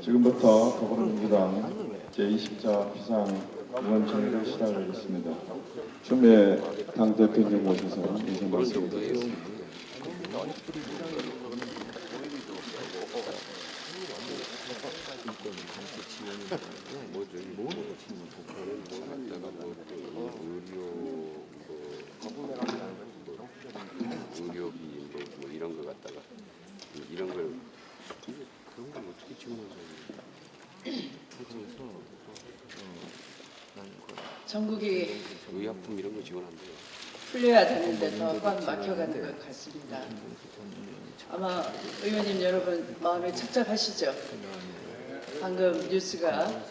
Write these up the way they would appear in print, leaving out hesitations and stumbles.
지금부터 더불어민주당 제20차 비상의원총회를 시작하겠습니다. 추미애 당대표님 모셔서 인사 말씀드리겠습니다. 의료비 뭐 이런 거 갖다가 이런 걸 그런 걸 어떻게 지원해서 전국이 의약품 이런 거 지원한대요. 풀려야 되는데 더 꽉 막혀가는 것 같습니다. 아마 의원님 여러분 마음에 착잡하시죠? 방금 뉴스가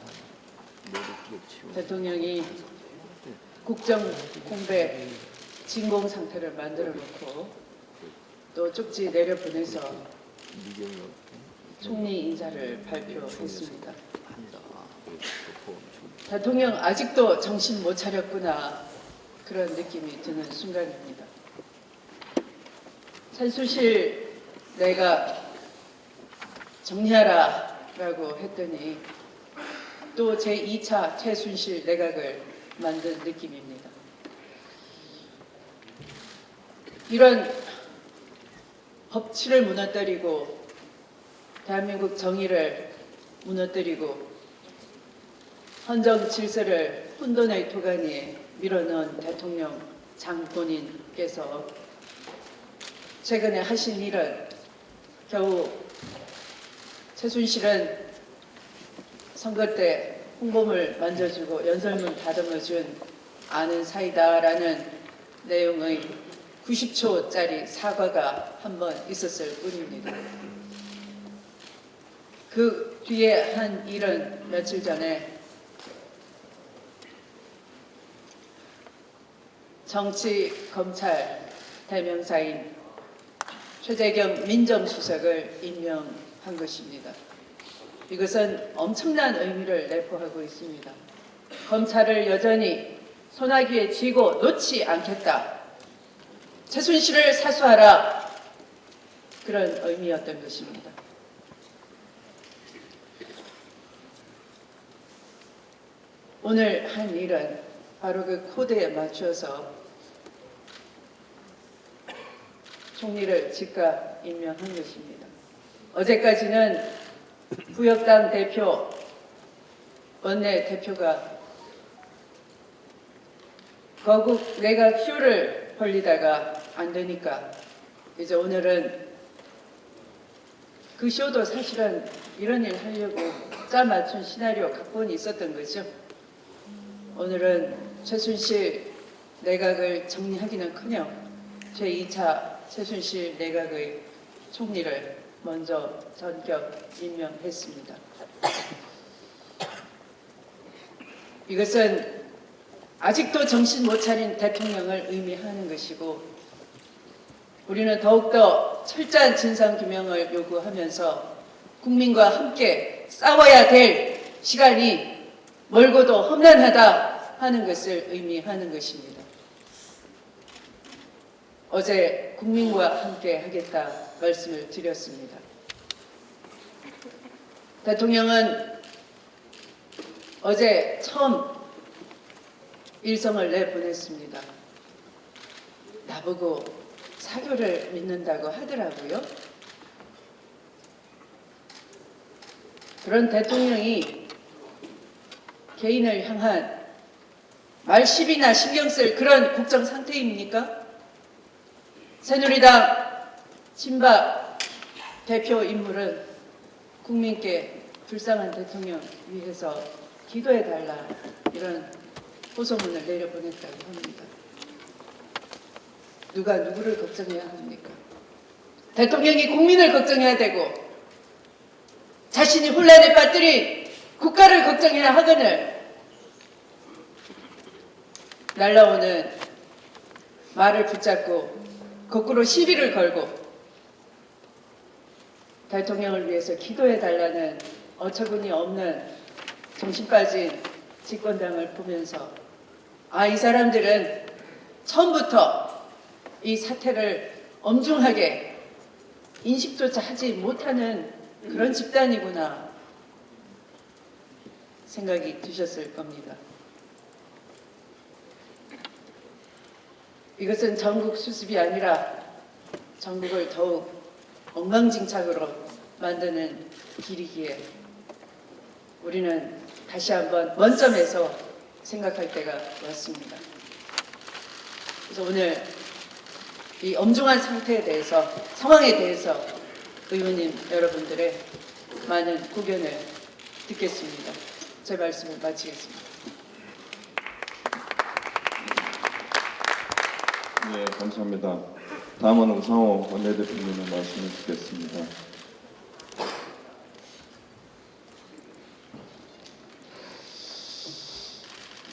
대통령이 국정 공백 진공 상태를 만들어 놓고 또 쪽지 내려보내서 총리 인사를 발표했습니다. 대통령 아직도 정신 못 차렸구나, 그런 느낌이 드는 순간입니다. 최순실 내가 정리하라 라고 했더니 또 제2차 최순실 내각을 만든 느낌입니다. 이런 법치를 무너뜨리고 대한민국 정의를 무너뜨리고 헌정 질서를 혼돈의 도가니에 밀어넣은 대통령 장본인께서 최근에 하신 일은 겨우 최순실은 선거 때 홍보물 만져주고 연설문 다듬어준 아는 사이다라는 내용의 90초짜리 사과가 한 번 있었을 뿐입니다. 그 뒤에 한 일은 며칠 전에 정치 검찰 대명사인 최재경 민정수석을 임명한 것입니다. 이것은 엄청난 의미를 내포하고 있습니다. 검찰을 여전히 소나기에 쥐고 놓지 않겠다. 최순실을 사수하라. 그런 의미였던 것입니다. 오늘 한 일은 바로 그 코드에 맞춰서 총리를 즉각 임명한 것입니다. 어제까지는 부역당 대표, 원내 대표가 거국 내각 쇼를 벌리다가 안 되니까 이제 오늘은 그 쇼도 사실은 이런 일 하려고 짜 맞춘 시나리오 각본이 있었던 거죠. 오늘은 최순실 내각을 정리하기는커녕 제2차 최순실 내각의 총리를 먼저 전격 임명했습니다. 이것은 아직도 정신 못 차린 대통령을 의미하는 것이고, 우리는 더욱더 철저한 진상규명을 요구하면서 국민과 함께 싸워야 될 시간이 멀고도 험난하다 하는 것을 의미하는 것입니다. 어제 국민과 함께 하겠다 말씀을 드렸습니다. 대통령은 어제 처음 일성을 내보냈습니다. 나보고 사교를 믿는다고 하더라고요. 그런 대통령이 개인을 향한 말십이나 신경 쓸 그런 국정 상태입니까? 새누리당 친박 대표 인물은 국민께 불쌍한 대통령 위해서 기도해달라, 이런 호소문을 내려보냈다고 합니다. 누가 누구를 걱정해야 합니까? 대통령이 국민을 걱정해야 되고 자신이 혼란에 빠뜨린 국가를 걱정해야 하거늘 날라오는 말을 붙잡고 거꾸로 시비를 걸고 대통령을 위해서 기도해달라는 어처구니 없는 정신 빠진 집권당을 보면서 이 사람들은 처음부터 이 사태를 엄중하게 인식조차 하지 못하는 그런 집단이구나, 생각이 드셨을 겁니다. 이것은 전국 수습이 아니라 전국을 더욱 엉망진창으로 만드는 길이기에 우리는 다시 한번 원점에서 생각할 때가 왔습니다. 그래서 오늘 이 엄중한 상태에 대해서, 상황에 대해서 의원님 여러분들의 많은 고견을 듣겠습니다. 제 말씀을 마치겠습니다. 네, 감사합니다. 다음은 우상호 원내대표님의 말씀을 듣겠습니다.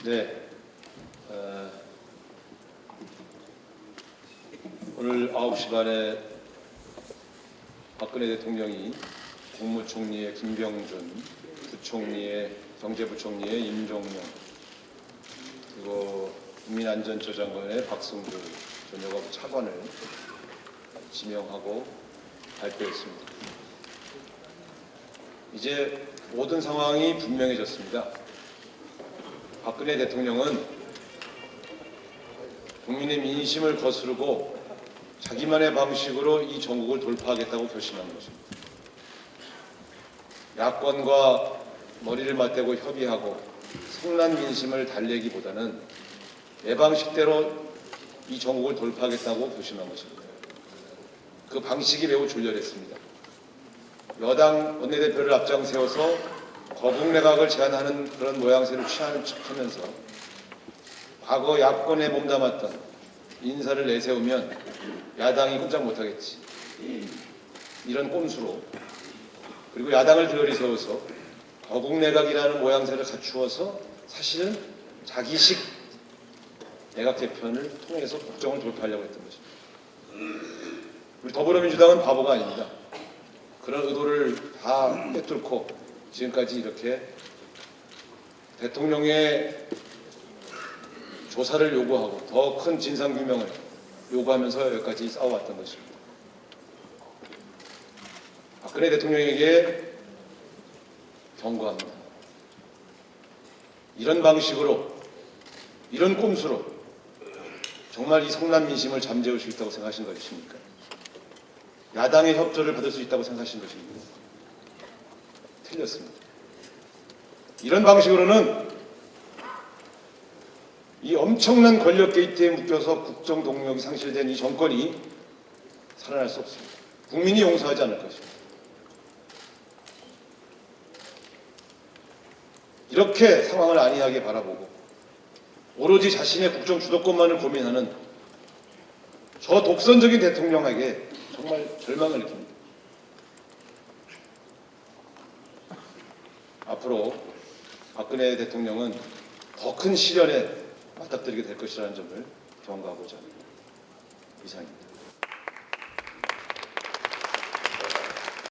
네, 오늘 9시 반에 박근혜 대통령이 국무총리의 김병준, 경제부총리의 임종영, 그리고 국민안전처 장관의 박성주 전 여가부 차관을 지명하고 발표했습니다. 이제 모든 상황이 분명해졌습니다. 박근혜 대통령은 국민의 민심을 거스르고 자기만의 방식으로 이 전국을 돌파하겠다고 결심한 것입니다. 야권과 머리를 맞대고 협의하고 성난 민심을 달래기보다는 내 방식대로 이 전국을 돌파하겠다고 결심한 것입니다. 그 방식이 매우 졸렬했습니다. 여당 원내대표를 앞장 세워서 거북내각을 제안하는 그런 모양새를 취하는 척하면서 과거 야권에 몸담았던 인사를 내세우면 야당이 꼼짝 못하겠지, 이런 꼼수로, 그리고 야당을 들어리 세워서 거북내각이라는 모양새를 갖추어서 사실은 자기식 내각 개편을 통해서 국정을 돌파하려고 했던 것입니다. 우리 더불어민주당은 바보가 아닙니다. 그런 의도를 다 꿰뚫고 지금까지 이렇게 대통령의 조사를 요구하고 더 큰 진상규명을 요구하면서 여기까지 싸워왔던 것입니다. 박근혜 대통령에게 경고합니다. 이런 방식으로, 이런 꼼수로 정말 이 성난 민심을 잠재울 수 있다고 생각하신 것이십니까? 야당의 협조를 받을 수 있다고 생각하신 것입니까? 틀렸습니다. 이런 방식으로는 이 엄청난 권력 게이트에 묶여서 국정 동력이 상실된 이 정권이 살아날 수 없습니다. 국민이 용서하지 않을 것입니다. 이렇게 상황을 안이하게 바라보고 오로지 자신의 국정 주도권만을 고민하는 저 독선적인 대통령에게 정말 절망을 느낍니다. 앞으로 박근혜 대통령은 더 큰 시련에 맞닥뜨리게 될 것이라는 점을 경고하고자 합니다. 이상입니다.